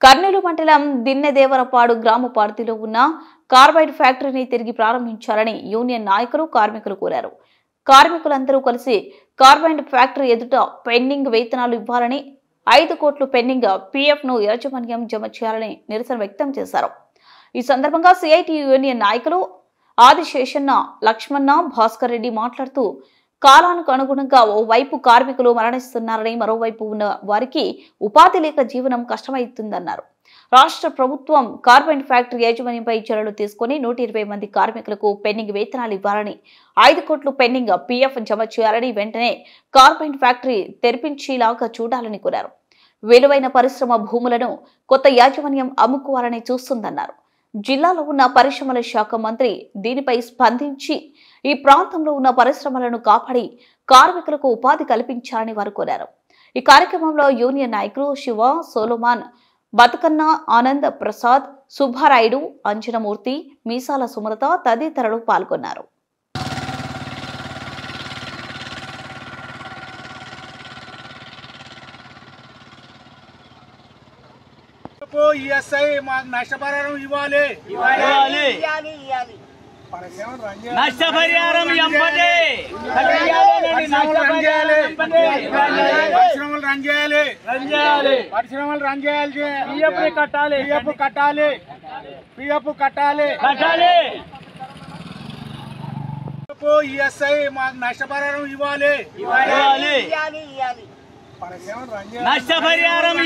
కర్నూలు మండలం దిన్నెదేవరపాడు గ్రామ పరిధిలో ఉన్న కార్బైడ్ ఫ్యాక్టరీని తిరిగి ప్రారంభించాలని యూనియన్ నాయకులు కార్మికులు కోరారు. కార్మికులందరూ కలిసి కార్బైడ్ ఫ్యాక్టరీ ఎదుట పెండింగ్ వేతనాలు ఇవ్వాలని, 5 కోట్లు పెండింగ్ పీఎఫ్ ను యాజమాన్యం జమ చేయాలని నిరసన వ్యక్తం చేశారు. ఈ సందర్భంగా సిఐటి యూనియన్ నాయకులు ఆదిశేషన్న, లక్ష్మణ, భాస్కర్ రెడ్డి మాట్లాడుతూ కాలానికి అనుగుణంగా ఓవైపు కార్మికులు మరణిస్తున్నారని, మరోవైపు ఉన్న వారికి ఉపాధి లేక జీవనం కష్టమవుతుందన్నారు. రాష్ట్ర ప్రభుత్వం కార్బైడ్ ఫ్యాక్టరీ యాజమాన్యంపై చర్యలు తీసుకుని 120 మంది కార్మికులకు పెండింగ్ వేతనాలు ఇవ్వాలని, 5 కోట్లు పెండింగ్ పీఎఫ్ జమ చేయాలని, వెంటనే కార్బైడ్ ఫ్యాక్టరీ తెరిపించేలాగా చూడాలని కోరారు. విలువైన పరిశ్రమ భూములను కొత్త యాజమాన్యం అమ్ముకోవాలని చూస్తుందన్నారు. జిల్లాలో ఉన్న పరిశ్రమల శాఖ మంత్రి దీనిపై స్పందించి ఈ ప్రాంతంలో ఉన్న పరిశ్రమలను కాపాడి కార్మికులకు ఉపాధి కల్పించాలని వారు కోరారు. ఈ కార్యక్రమంలో యూనియన్ నాయకులు శివ, సోలోమాన్, బతుకన్న, ఆనంద్, ప్రసాద్, సుబ్బారాయుడు, అంజనమూర్తి, మీసాల సుమలత తదితరులు పాల్గొన్నారు. నష్టపరిహారం ఇవ్వాలి. నష్టపరిహారం పరిశ్రమలు రన్ చేయాలి. పరిశ్రమలు రన్ చేయాలి. పిఎఫ్ కట్టాలి. ఈఎస్ఐ మాకు నష్టపరిహారం ఇవ్వాలి. నష్టపరిహారం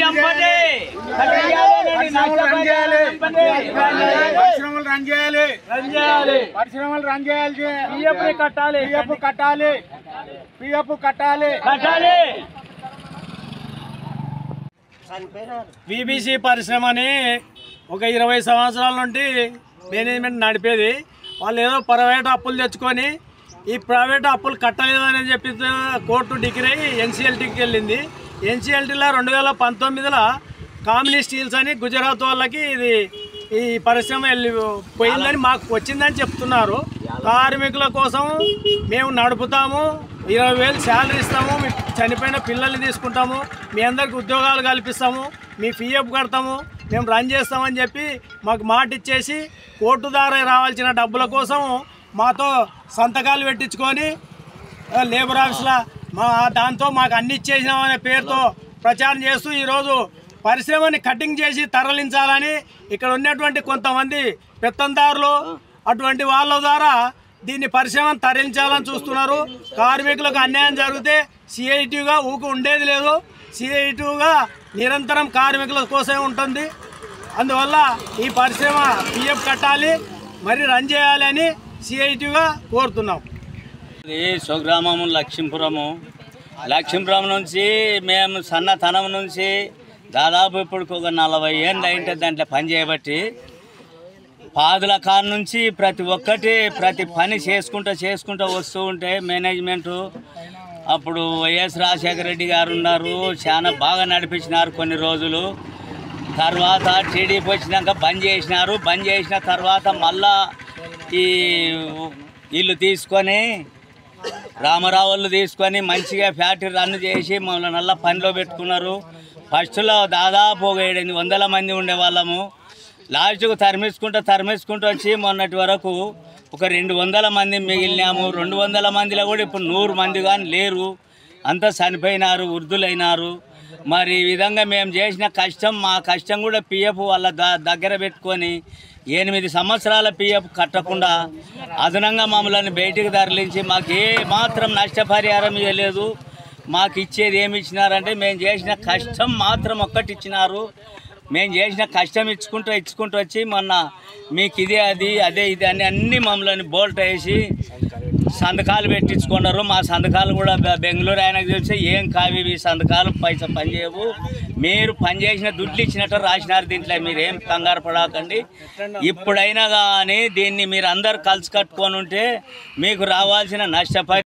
పరిశ్రమలు రన్ చేయాలి. పిఎఫ్ కట్టాలి. బీబీసీ పరిశ్రమని ఒక 20 సంవత్సరాల నుండి మేనేజ్మెంట్ నడిపేది. వాళ్ళు ఏదో ప్రైవేట్ అప్పులు తెచ్చుకొని ఈ ప్రైవేట్ అప్పులు కట్టలేదని చెప్పి కోర్టు డిగ్రీ ఎన్సీఎల్టీకి వెళ్ళింది. ఎన్సీఎల్టీలో 2019లో కామినీ స్టీల్స్ అని గుజరాత్ వాళ్ళకి ఈ పరిశ్రమ పోయిందని మాకు వచ్చిందని చెప్తున్నారు. కార్మికుల కోసం మేము నడుపుతాము, 20,000 శాలరీ ఇస్తాము, మీ చనిపోయిన పిల్లల్ని తీసుకుంటాము, మీ అందరికి ఉద్యోగాలు కల్పిస్తాము, మీ పీఎఫ్ కడతాము, మేము రన్ చేస్తామని చెప్పి మాకు మాట ఇచ్చేసి కోర్టు ద్వారా రావాల్సిన డబ్బుల కోసం మాతో సంతకాలు పెట్టించుకొని లేబర్ ఆఫీస్లో దాంతో మాకు అన్ని ఇచ్చేసినామనే పేరుతో ప్రచారం చేస్తూ ఈరోజు పరిశ్రమని కటింగ్ చేసి తరలించాలని ఇక్కడ ఉన్నటువంటి కొంతమంది పెత్తందారులు అటువంటి వాళ్ళ ద్వారా దీన్ని పరిశ్రమను తరలించాలని చూస్తున్నారు. కార్మికులకు అన్యాయం జరిగితే సిఐటిగా ఉండేది లేదు. సిఐటిగా నిరంతరం కార్మికుల కోసమే ఉంటుంది. అందువల్ల ఈ పరిశ్రమ పిఎఫ్ కట్టాలి, మరి రన్ చేయాలని సిఐటిగా కోరుతున్నాం. ఇది స్వగ్రామము లక్ష్మీపురం నుంచి మేము సన్నతనం నుంచి దాదాపు ఇప్పుడు ఒక 40 ఏళ్ళు అయింటే దాంట్లో పని చేయబట్టి పాదుల కాడ నుంచి ప్రతి పని చేసుకుంటూ వస్తూ ఉంటే మేనేజ్మెంటు అప్పుడు వైఎస్ రాజశేఖర రెడ్డి గారు ఉన్నారు, చాలా బాగా నడిపించినారు కొన్ని రోజులు. తర్వాత టీడీపీ వచ్చినాక బంద్ చేసిన తర్వాత మళ్ళా ఈ ఇల్లు తీసుకొని రామారావులు తీసుకొని మంచిగా ఫ్యాక్టరీ రన్ చేసి మమ్మల్ని నల్ల పనిలో పెట్టుకున్నారు. ఫస్ట్లో దాదాపు ఒక 700 మంది ఉండేవాళ్ళము. లాస్ట్కు తరిమేసుకుంటూ వచ్చి మొన్నటి వరకు ఒక 200 మంది మిగిలినాము. 200 మందిలో కూడా ఇప్పుడు 100 మంది కానీ లేరు, అంతా చనిపోయినారు, వృద్ధులైనారు. మరి ఈ విధంగా మేము చేసిన కష్టం, మా కష్టం కూడా పిఎఫ్ వాళ్ళ దగ్గర పెట్టుకొని 8 సంవత్సరాల పిఎఫ్ కట్టకుండా అదనంగా మమ్మల్ని బయటికి తరలించి మాకు ఏ మాత్రం నష్టపరిహారం ఇవ్వలేదు. మాకు ఇచ్చేది ఏమి ఇచ్చినారంటే మేము చేసిన కష్టం మాత్రం ఒక్కటి ఇచ్చినారు. మేము చేసిన కష్టం ఇచ్చుకుంటూ వచ్చి మొన్న మీకు ఇదే అదే ఇది అని అన్ని మమ్మల్ని బోల్ట్ వేసి సంతకాలు పెట్టించుకున్నారు. మా సంతకాలు కూడా బెంగళూరు ఆయనకు తెలిసి ఏం కావి సంతకాలు పైసా పనిచేయవు, మీరు పనిచేసిన దుడ్లు ఇచ్చినట్టు రాసినారు, దీంట్లో మీరేం కంగారు పడకండి. ఇప్పుడైనా కానీ దీన్ని మీరు అందరు కలిసి కట్టుకొని ఉంటే మీకు రావాల్సిన